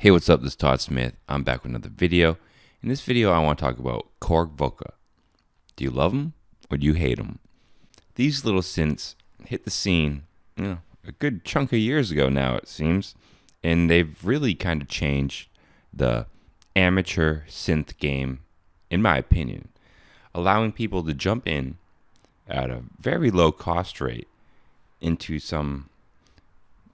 Hey, what's up? This is Todd Smith. I'm back with another video. In this video, I want to talk about Korg Volca. Do you love them or do you hate them? These little synths hit the scene, a good chunk of years ago now, it seems, and they've really kind of changed the amateur synth game, in my opinion, allowing people to jump in at a very low cost rate into some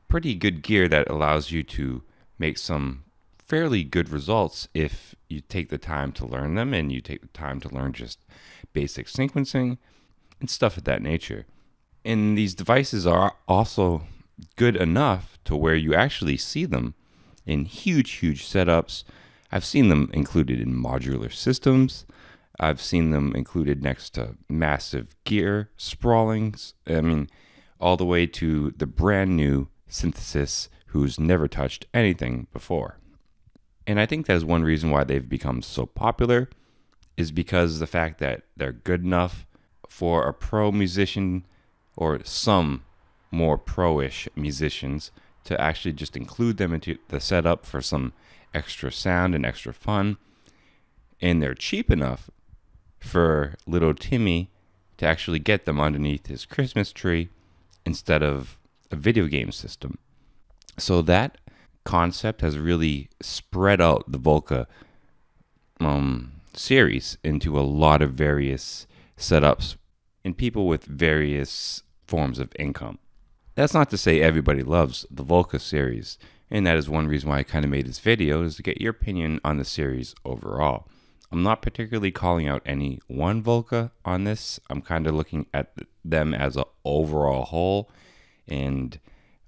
pretty good gear that allows you to make some fairly good results if you take the time to learn them and you take the time to learn just basic sequencing and stuff of that nature. And these devices are also good enough to where you actually see them in huge setups. I've seen them included in modular systems. I've seen them included next to massive gear sprawlings. All the way to the brand new synthesis who's never touched anything before. And I think that is one reason why they've become so popular, is because the fact that they're good enough for a pro musician or some more pro-ish musicians to actually just include them into the setup for some extra sound and extra fun. And they're cheap enough for little Timmy to actually get them underneath his Christmas tree instead of a video game system. So that concept has really spread out the Volca series into a lot of various setups and people with various forms of income. That's not to say everybody loves the Volca series, and that is one reason why I kind of made this video, is to get your opinion on the series overall. I'm not particularly calling out any one Volca on this. I'm kind of looking at them as an overall whole. And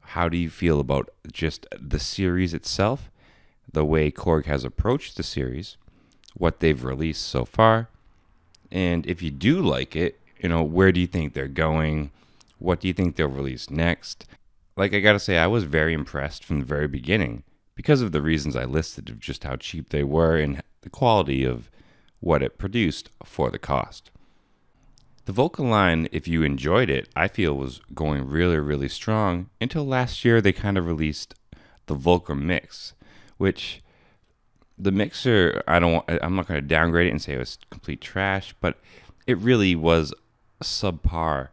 how do you feel about just the series itself, the way Korg has approached the series, what they've released so far, and if you do like it, where do you think they're going? What do you think they'll release next? Like, I gotta say, I was very impressed from the very beginning because of the reasons I listed of just how cheap they were and the quality of what it produced for the cost. The Volca line, if you enjoyed it, I feel was going really strong until last year they kind of released the Volca Mix, which the mixer, I'm not going to downgrade it and say it was complete trash, but it really was a subpar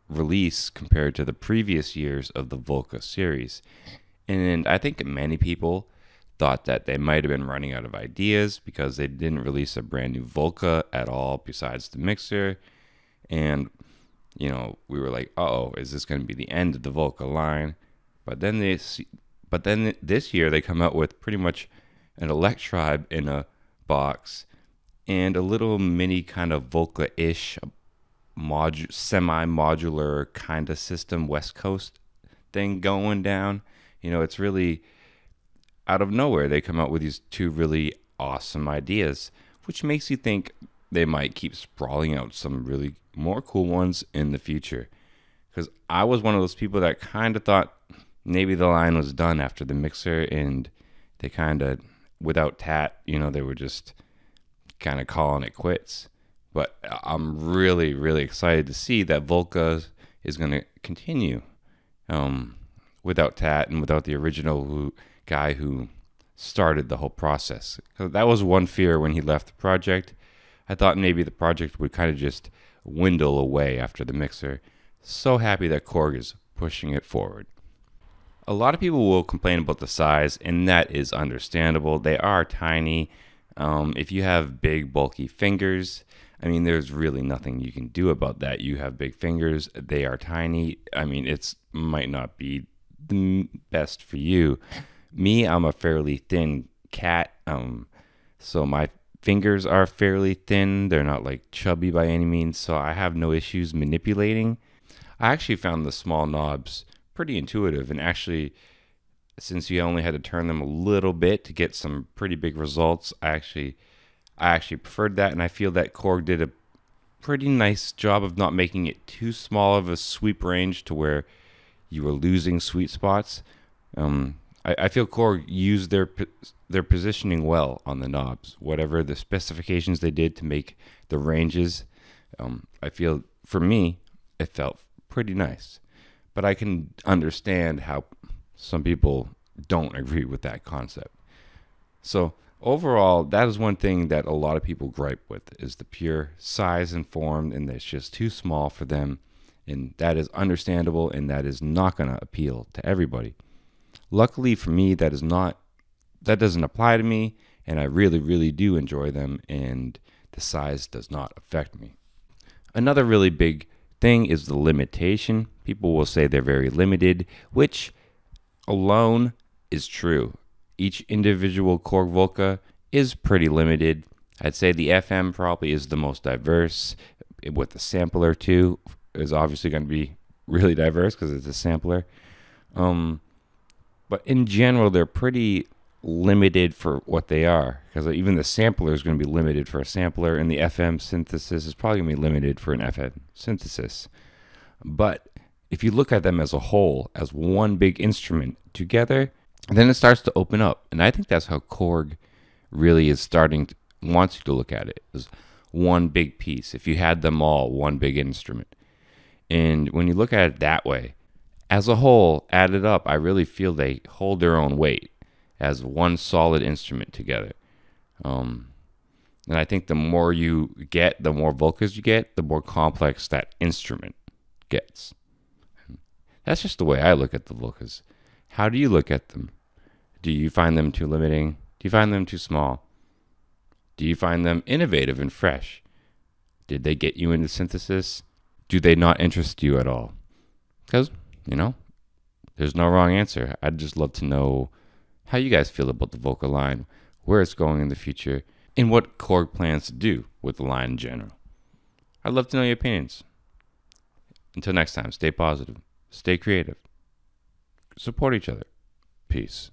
release compared to the previous years of the Volca series. And I think many people thought that they might have been running out of ideas because they didn't release a brand new Volca at all besides the mixer. And, we were like, uh-oh, is this going to be the end of the Volca line? But then this year they come out with pretty much an Electribe in a box and a little mini kind of Volca-ish semi-modular kind of system, West Coast thing going down. It's really out of nowhere they come out with these two really awesome ideas, which makes you think they might keep sprawling out some really more cool ones in the future. Because I was one of those people that kind of thought maybe the line was done after the mixer, and they kind of, without Tat, they were just kind of calling it quits. But I'm really excited to see that Volca is going to continue without Tat and without the original guy who started the whole process. That was one fear when he left the project. I thought maybe the project would kind of just dwindle away after the mixer. So happy that Korg is pushing it forward. A lot of people will complain about the size, and that is understandable. They are tiny. If you have big, bulky fingers, there's really nothing you can do about that. You have big fingers, they are tiny. It might not be the best for you. Me, I'm a fairly thin cat, so my fingers are fairly thin. They're not like chubby by any means, so I have no issues manipulating. I actually found the small knobs pretty intuitive, and actually, since you only had to turn them a little bit to get some pretty big results, I actually preferred that, and I feel that Korg did a pretty nice job of not making it too small of a sweep range to where you were losing sweet spots. I feel Korg used their positioning well on the knobs. Whatever the specifications they did to make the ranges, I feel, for me, it felt pretty nice. But I can understand how some people don't agree with that concept. So overall, that is one thing that a lot of people gripe with is the pure size and form, and it's just too small for them. And that is understandable, and that is not going to appeal to everybody. Luckily for me, that doesn't apply to me, and I really, really do enjoy them, and the size does not affect me. Another really big thing is the limitation. People will say they're very limited, which alone is true. Each individual Korg Volca is pretty limited. I'd say the FM probably is the most diverse, with the sampler too is obviously going to be really diverse because it's a sampler. But in general, they're pretty limited for what they are, because even the sampler is going to be limited for a sampler, and the FM synthesis is probably going to be limited for an FM synthesis. But if you look at them as a whole, as one big instrument together, then it starts to open up. And I think that's how Korg really is wants you to look at it as one big piece. If you had them all, one big instrument. And when you look at it that way, as a whole, added up, I really feel they hold their own weight as one solid instrument together. And I think the more you get, the more Volcas you get, the more complex that instrument gets. That's just the way I look at the Volcas. How do you look at them? Do you find them too limiting? Do you find them too small? Do you find them innovative and fresh? Did they get you into synthesis? Do they not interest you at all? Because, there's no wrong answer. I'd just love to know how you guys feel about the Volca line, where it's going in the future, and what Korg plans to do with the line in general. I'd love to know your opinions. Until next time, stay positive, stay creative, support each other. Peace.